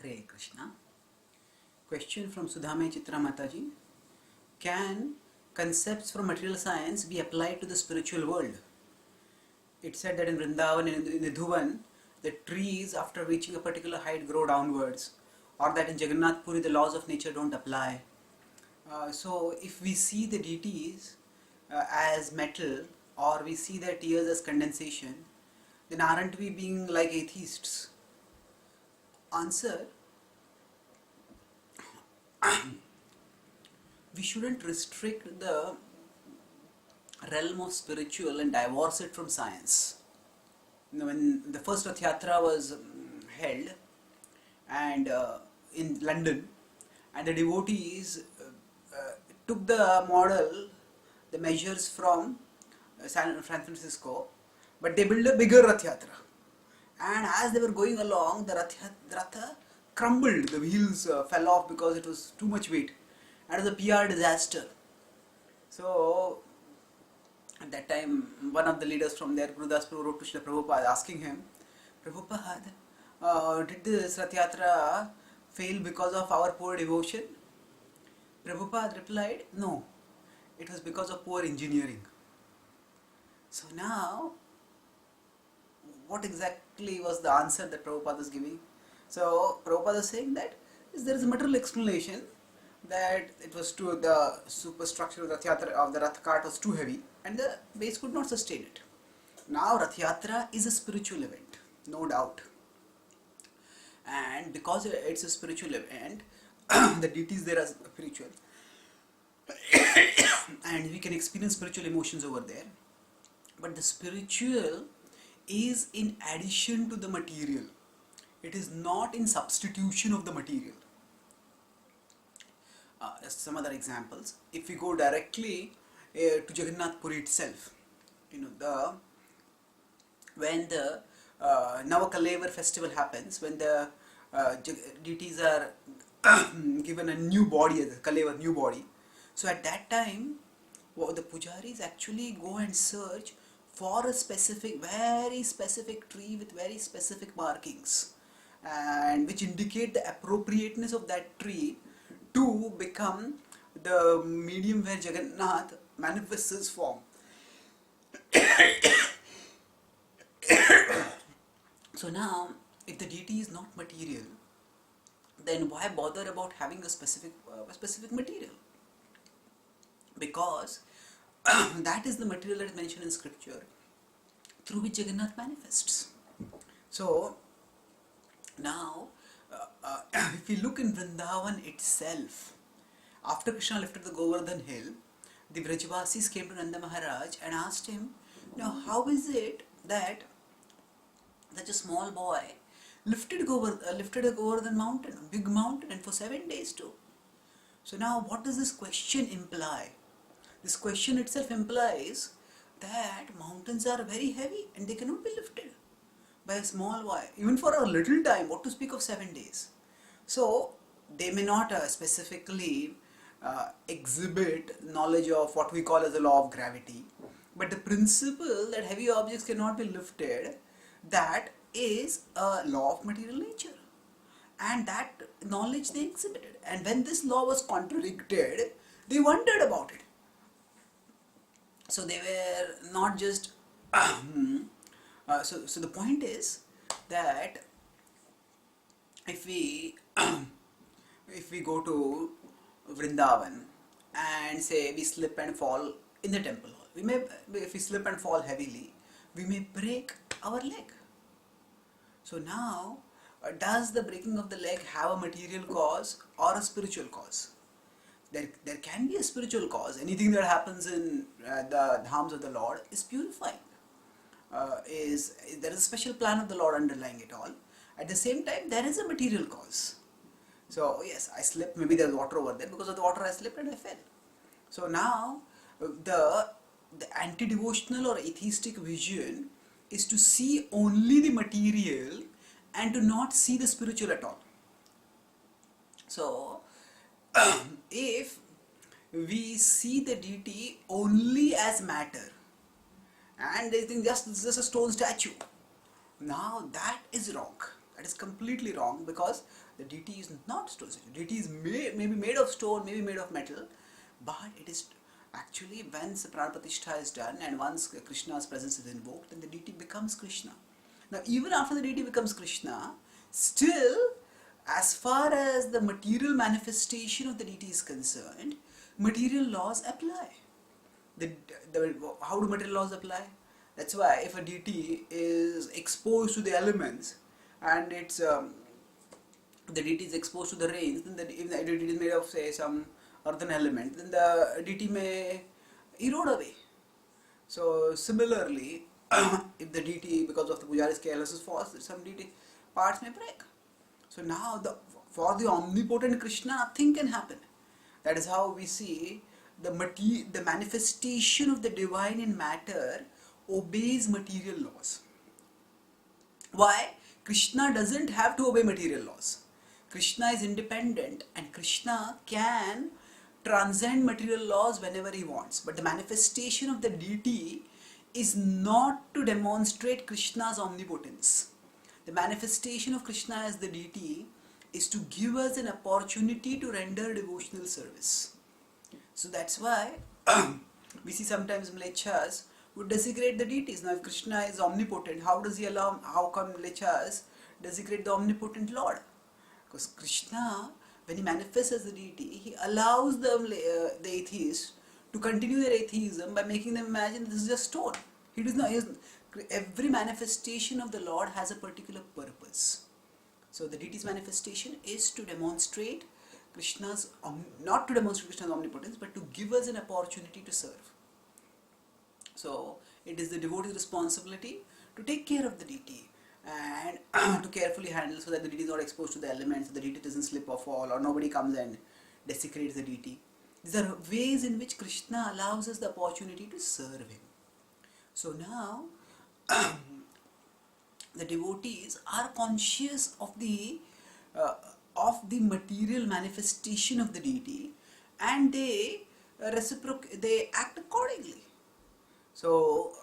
Hare Krishna. Question from Sudhame Chitra Mataji. Can concepts from material science be applied to the spiritual world? It said that in Vrindavan and in Nidhuvan, the trees after reaching a particular height grow downwards, or that in Jagannath Puri the laws of nature don't apply. So if we see the deities as metal, or we see their tears as condensation, then aren't we being like atheists? Answer: we shouldn't restrict the realm of spiritual and divorce it from science. When the first Rath Yatra was held and in London, and the devotees took the model, the measures from San Francisco, but they built a bigger Rath Yatra. And as they were going along, the Ratha crumbled, the wheels fell off because it was too much weight, and it was a PR disaster. So at that time, one of the leaders from there, Gurudas Prabhu, wrote to Srila Prabhupada asking him, Prabhupada, did this Rath Yatra fail because of our poor devotion? Prabhupada replied, no, it was because of poor engineering. So now, what exactly was the answer that Prabhupada was giving? So Prabhupada is saying that there is a material explanation that it was too, the superstructure of the Rath Yatra of the Rath cart was too heavy and the base could not sustain it. Now Rath Yatra is a spiritual event, no doubt. And because it's a spiritual event, the deities there are spiritual. And we can experience spiritual emotions over there. But the spiritual is in addition to the material. It is not in substitution of the material. Some other examples. If we go directly to Jagannath Puri itself, when the Navakalevar festival happens, when the deities are given a new body, the Kalevar new body. So at that time, the pujaris actually go and search for a very specific tree with very specific markings, and which indicate the appropriateness of that tree to become the medium where Jagannath manifests his form. So now, if the deity is not material, then why bother about having a specific material? Because that is the material that is mentioned in scripture through which Jagannath manifests. So now, if we look in Vrindavan itself, after Krishna lifted the Govardhan hill, the Vrajavasis came to Nanda Maharaj and asked him, now how is it that such a small boy lifted a Govardhan mountain, a big mountain, and for 7 days too? So now what does this question imply? This question itself implies that mountains are very heavy and they cannot be lifted by a small boy, even for a little time, what to speak of 7 days. So they may not specifically exhibit knowledge of what we call as the law of gravity, but the principle that heavy objects cannot be lifted, that is a law of material nature, and that knowledge they exhibited. And when this law was contradicted, they wondered about it. So they were not just so the point is that if we go to Vrindavan and say we slip and fall in the temple hall, if we slip and fall heavily, we may break our leg. So now, does the breaking of the leg have a material cause or a spiritual cause? There can be a spiritual cause. Anything that happens in the dhams of the Lord is purifying. There is a special plan of the Lord underlying it all. At the same time, there is a material cause. So yes, I slipped, maybe there's water over there, because of the water I slipped and I fell. So now, the anti-devotional or atheistic vision is to see only the material and to not see the spiritual at all. So, if we see the deity only as matter and they think this is a stone statue, now that is wrong. That is completely wrong, because the deity is not stone. Deity is maybe made of stone, maybe made of metal, but it is actually, once the Pran Pratishtha is done and once Krishna's presence is invoked, then the deity becomes Krishna. Now even after the deity becomes Krishna, still, as far as the material manifestation of the deity is concerned, material laws apply. How do material laws apply? That's why if a deity is exposed to the elements, and the deity is exposed to the rains, then if the deity is made of, say, some earthen element, then the deity may erode away. So similarly, if the deity, because of the pujari's carelessness, falls, some deity parts may break. So now for the omnipotent Krishna, nothing can happen. That is how we see the manifestation of the divine in matter obeys material laws. Why? Krishna doesn't have to obey material laws. Krishna is independent, and Krishna can transcend material laws whenever he wants. But the manifestation of the deity is not to demonstrate Krishna's omnipotence. The manifestation of Krishna as the deity is to give us an opportunity to render devotional service. So that's why we see sometimes Mlechas would desecrate the deities. Now if Krishna is omnipotent, how come Mlechas desecrate the omnipotent Lord? Because Krishna, when he manifests as the deity, he allows the atheists to continue their atheism by making them imagine this is just stone. He does not. Every manifestation of the Lord has a particular purpose. So the deity's manifestation is to demonstrate not to demonstrate Krishna's omnipotence, but to give us an opportunity to serve. So it is the devotee's responsibility to take care of the deity and to carefully handle, so that the deity is not exposed to the elements, so the deity doesn't slip or fall, or nobody comes and desecrates the deity. These are ways in which Krishna allows us the opportunity to serve him. So now the devotees are conscious of the material manifestation of the deity, and they act accordingly. So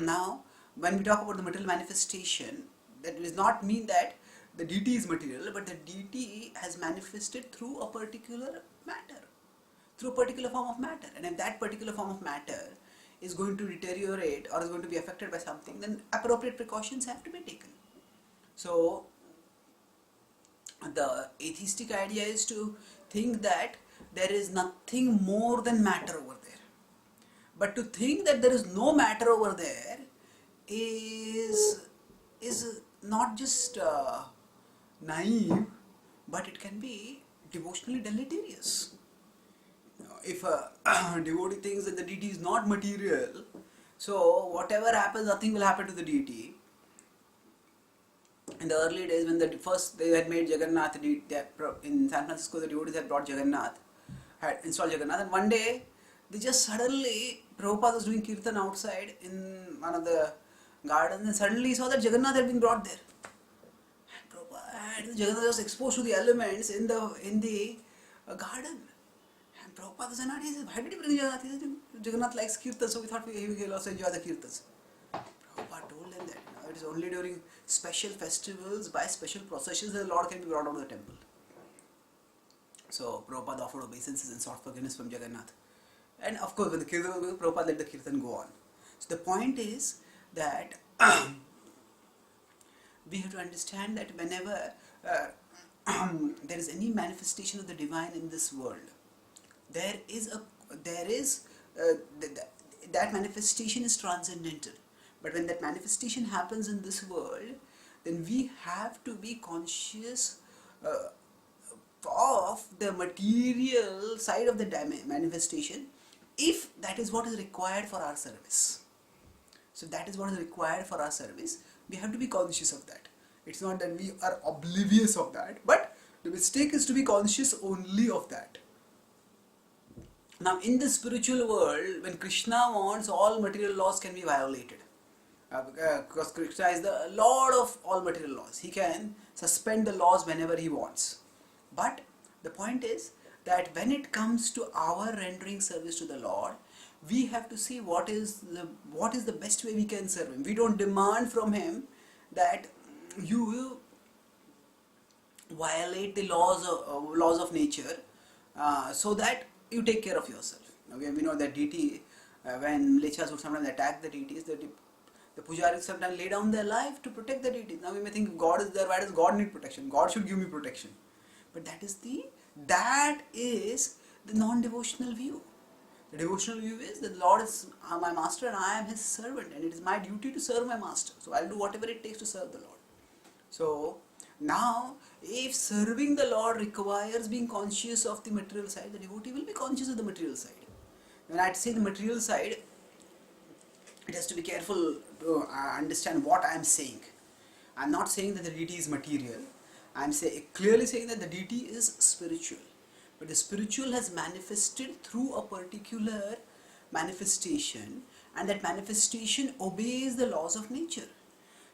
now when we talk about the material manifestation, that does not mean that the deity is material, but the deity has manifested through a particular matter, through a particular form of matter. And if that particular form of matter is going to deteriorate or is going to be affected by something, then appropriate precautions have to be taken. So the atheistic idea is to think that there is nothing more than matter over there. But to think that there is no matter over there is not just naive, but it can be devotionally deleterious. If a devotee thinks that the deity is not material, so whatever happens, nothing will happen to the deity. In the early days, when they had made Jagannath, in San Francisco, the devotees had brought Jagannath, had installed Jagannath, and one day they just suddenly, Prabhupada was doing kirtan outside in one of the gardens, and suddenly he saw that Jagannath had been brought there. And Jagannath was exposed to the elements in the garden. And Prabhupada was annoyed. He said, "Why did you bring Jagannath?" He said, "Jagannath likes kirtan, so we thought he will also enjoy the kirtans." Prabhupada told him that it is only during special festivals, by special processions, that the Lord can be brought out of the temple. So Prabhupada offered obeisances and sought forgiveness from Jagannath. And of course, when the kirtan was over, Prabhupada let the kirtan go on. So the point is that we have to understand that whenever there is any manifestation of the divine in this world, that manifestation is transcendental. But when that manifestation happens in this world, then we have to be conscious of the material side of the manifestation, if that is what is required for our service. So that is what is required for our service. We have to be conscious of that. It's not that we are oblivious of that, but the mistake is to be conscious only of that. Now in the spiritual world, when Krishna wants, all material laws can be violated. Because Krishna is the Lord of all material laws. He can suspend the laws whenever he wants. But the point is that when it comes to our rendering service to the Lord, we have to see what is the best way we can serve him. We don't demand from him that you violate the laws of nature, so that you take care of yourself. Okay, we know that deity, when mlechas would sometimes attack the deities, the pujaris sometimes lay down their life to protect the deities. Now we may think God is there, why does God need protection? God should give me protection. But that is the non-devotional view. The devotional view is that the Lord is my master and I am his servant, and it is my duty to serve my master. So I'll do whatever it takes to serve the Lord. So now, if serving the Lord requires being conscious of the material side, the devotee will be conscious of the material side. When I say the material side, it has to be careful to understand what I am saying. I am not saying that the deity is material. I am clearly saying that the deity is spiritual. But the spiritual has manifested through a particular manifestation, and that manifestation obeys the laws of nature.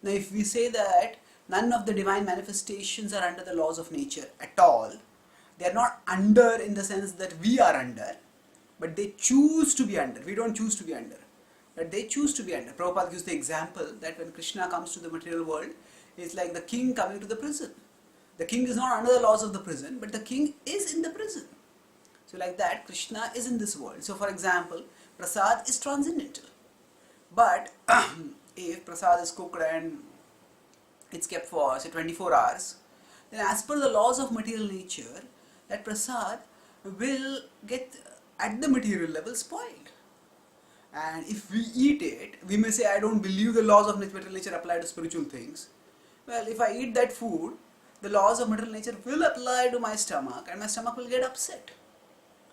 Now, if we say that none of the divine manifestations are under the laws of nature at all, they are not under in the sense that we are under, but they choose to be under. We don't choose to be under, but they choose to be under. Prabhupada gives the example that when Krishna comes to the material world, it's like the king coming to the prison. The king is not under the laws of the prison, but the king is in the prison. So like that, Krishna is in this world. So for example, prasad is transcendental. But if prasad is cooked and it's kept for say 24 hours, then as per the laws of material nature, that prasad will get at the material level spoiled. And if we eat it, we may say, I don't believe the laws of material nature apply to spiritual things. Well, if I eat that food, the laws of material nature will apply to my stomach and my stomach will get upset.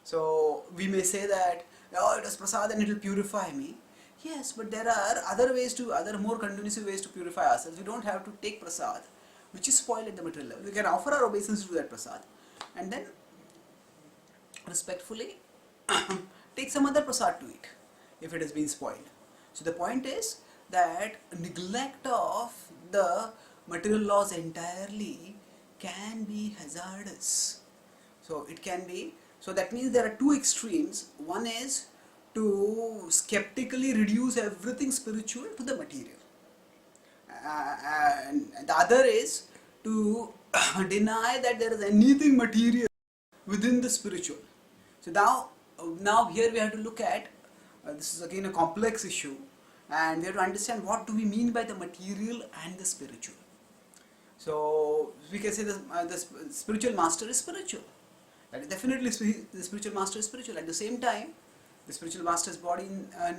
So we may say that, oh, it is prasad and it will purify me. Yes, but there are other more conducive ways to purify ourselves. We don't have to take prasad, which is spoiled at the material level. We can offer our obeisance to that prasad and then respectfully take some other prasad to eat if it has been spoiled. So the point is that neglect of the material laws entirely can be hazardous. So it can be, so that means there are two extremes. One is to skeptically reduce everything spiritual to the material. And the other is to deny that there is anything material within the spiritual. So now here we have to look at, this is again a complex issue, and we have to understand what do we mean by the material and the spiritual. So we can say the spiritual master is spiritual. That definitely the spiritual master is spiritual. At the same time, the spiritual master's body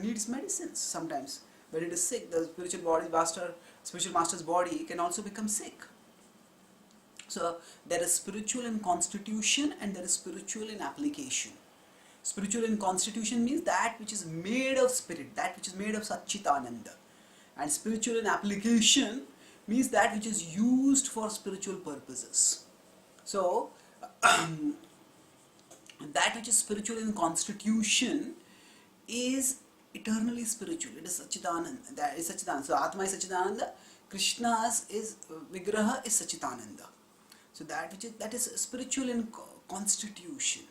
needs medicines sometimes. When it is sick, the spiritual master's body can also become sick. So there is spiritual in constitution and there is spiritual in application. Spiritual in constitution means that which is made of spirit, that which is made of Satchitananda. And spiritual in application means that which is used for spiritual purposes. So that which is spiritual in constitution is eternally spiritual. It is Satchitananda. That is Satchitananda. So Atma is Satchitananda. Krishna's is Vigraha is Satchitananda. So that is spiritual in constitution.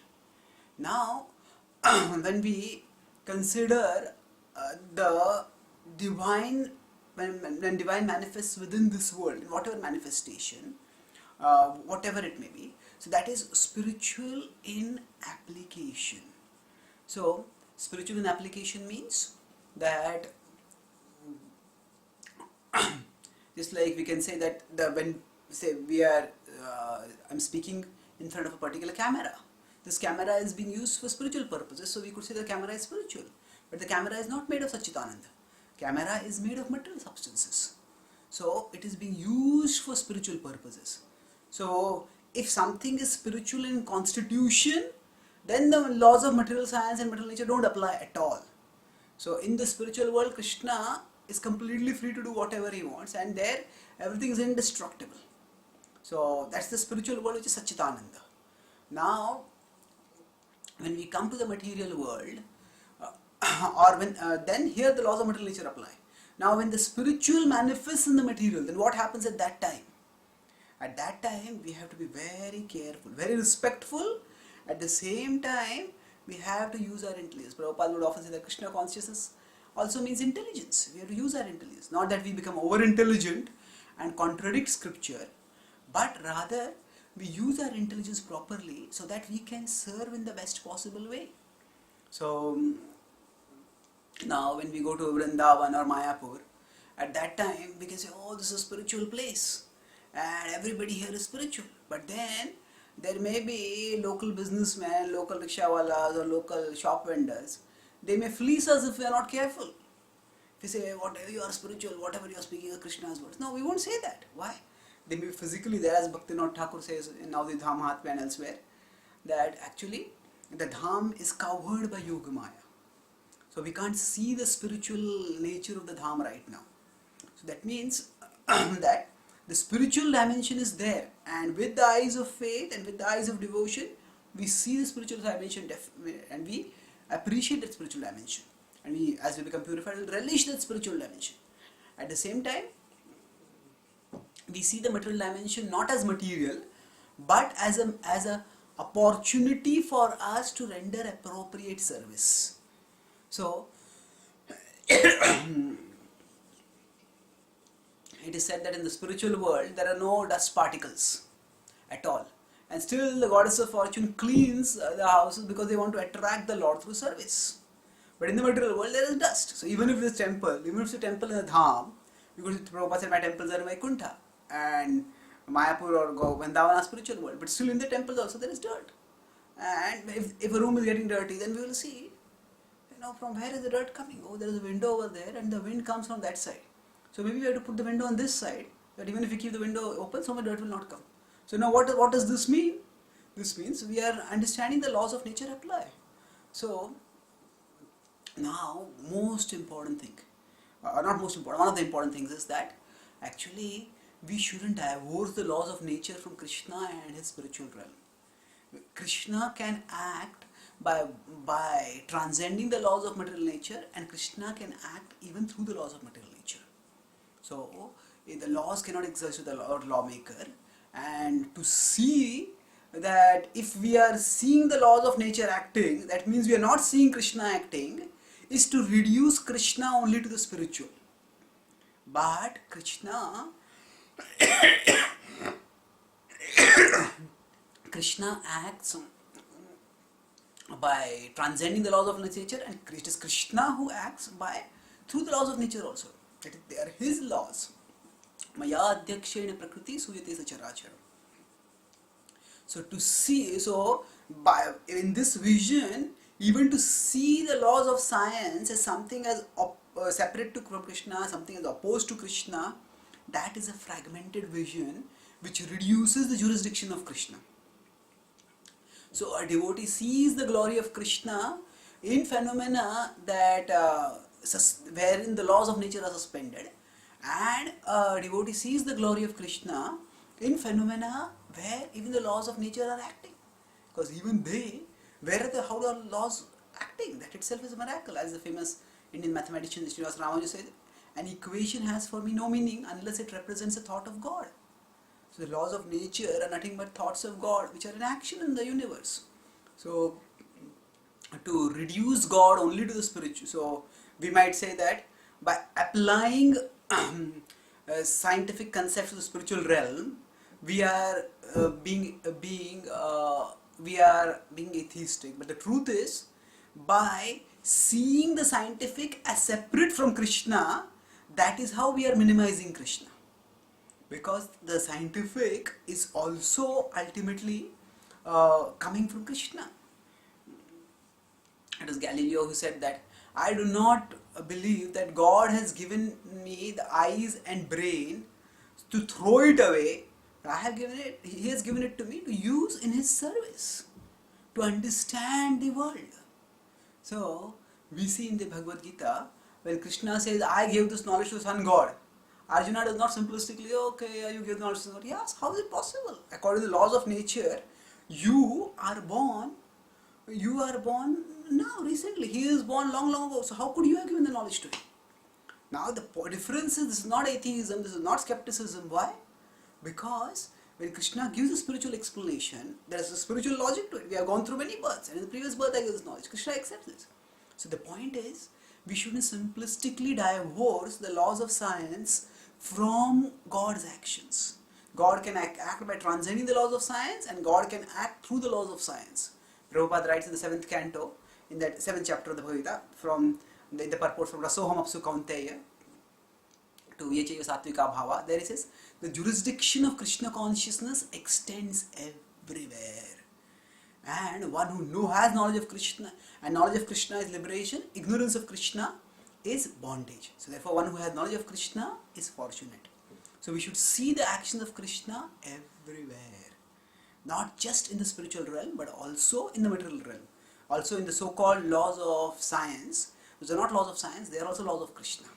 Now, when we consider the divine, when divine manifests within this world, in whatever manifestation, whatever it may be, so that is spiritual in application. So spiritual in application means that just like we can say that when say we are I'm speaking in front of a particular camera. This camera is being used for spiritual purposes, so we could say the camera is spiritual. But the camera is not made of Satchitananda. Camera is made of material substances. So it is being used for spiritual purposes. So if something is spiritual in constitution, then the laws of material science and material nature don't apply at all. So in the spiritual world, Krishna is completely free to do whatever he wants, and there everything is indestructible. So that's the spiritual world, which is Satchitananda. Now, when we come to the material world, then here the laws of material nature apply. Now, when the spiritual manifests in the material, then what happens at that time? At that time, we have to be very careful, very respectful. At the same time, we have to use our intelligence. Prabhupada would often say that Krishna consciousness also means intelligence. We have to use our intelligence. Not that we become over-intelligent and contradict scripture, but rather we use our intelligence properly so that we can serve in the best possible way. So now when we go to Vrindavan or Mayapur, at that time we can say, oh, this is a spiritual place and everybody here is spiritual. But then there may be local businessmen, local rickshawalas or local shop vendors. They may fleece us if we are not careful. If we say, whatever you are spiritual, whatever you are speaking of Krishna's words. No, we won't say that. Why? They may be physically there, as Bhaktivinoda Thakur says in Now the Dham Mahatmya and elsewhere, that actually the Dham is covered by Yoga Maya. So we can't see the spiritual nature of the Dham right now. So that means that the spiritual dimension is there, and with the eyes of faith and with the eyes of devotion, we see the spiritual dimension and we appreciate that spiritual dimension. And we, as we become purified, will relish that spiritual dimension. At the same time, we see the material dimension not as material, but as a opportunity for us to render appropriate service. So it is said that in the spiritual world there are no dust particles at all, and still the goddess of fortune cleans the houses because they want to attract the Lord through service. But in the material world there is dust. So even if it's a temple, even if it's a temple in a dham, because Prabhupada said my temples are in Vaikuntha and Mayapur or Vrindavan are spiritual world, but still in the temples also there is dirt. And if a room is getting dirty, then we will see, from where is the dirt coming? Oh, there is a window over there and the wind comes from that side. So maybe we have to put the window on this side, that even if we keep the window open, some dirt will not come. So now what does this mean? This means we are understanding the laws of nature apply. So now most important thing, not most important, one of the important things is that actually we shouldn't divorce the laws of nature from Krishna and his spiritual realm. Krishna can act by transcending the laws of material nature, and Krishna can act even through the laws of material nature. So the laws cannot exist with the lawmaker, and to see that if we are seeing the laws of nature acting, that means we are not seeing Krishna acting, is to reduce Krishna only to the spiritual. But Krishna acts by transcending the laws of nature, and it is Krishna who acts through the laws of nature also. They are his laws. Maya adhyakshena prakriti suyate sacharacharam. So to see, in this vision, even to see the laws of science as something as separate from Krishna, something as opposed to Krishna, that is a fragmented vision which reduces the jurisdiction of Krishna. So a devotee sees the glory of Krishna in phenomena that wherein the laws of nature are suspended, and a devotee sees the glory of Krishna in phenomena where even the laws of nature are acting. Because even how are the laws acting? That itself is a miracle. As the famous Indian mathematician Srinivasa Ramanujan said, an equation has for me no meaning unless it represents a thought of God. So the laws of nature are nothing but thoughts of God which are in action in the universe. So to reduce God only to the spiritual, so we might say that by applying scientific concepts to the spiritual realm, we are being atheistic. But the truth is, by seeing the scientific as separate from Krishna, that is how we are minimizing Krishna. Because the scientific is also ultimately coming from Krishna. It was Galileo who said that I do not believe that God has given me the eyes and brain to throw it away. He has given it to me to use in his service, to understand the world. So we see in the Bhagavad Gita, when Krishna says, I gave this knowledge to the sun god, Arjuna does not simplistically, okay, you give knowledge to the sun god. Yes, how is it possible? According to the laws of nature, you are born now, recently. He is born long ago. So how could you have given the knowledge to him? Now the difference is, this is not atheism, this is not skepticism. Why? Because when Krishna gives a spiritual explanation, there is a spiritual logic to it. We have gone through many births, and in the previous birth I gave this knowledge. Krishna accepts this. So the point is, we shouldn't simplistically divorce the laws of science from God's actions. God can act by transcending the laws of science, and God can act through the laws of science. Prabhupada writes in the 7th canto, in that 7th chapter of the Bhagavad Gita, from the purport from Rasoham Apsu Kaunteya to Yechaiva Satvika Bhava, there it says, the jurisdiction of Krishna consciousness extends everywhere. And one who has knowledge of Krishna, and knowledge of Krishna is liberation, ignorance of Krishna is bondage. So therefore one who has knowledge of Krishna is fortunate. So we should see the actions of Krishna everywhere. Not just in the spiritual realm, but also in the material realm. Also in the so-called laws of science, which are not laws of science, they are also laws of Krishna.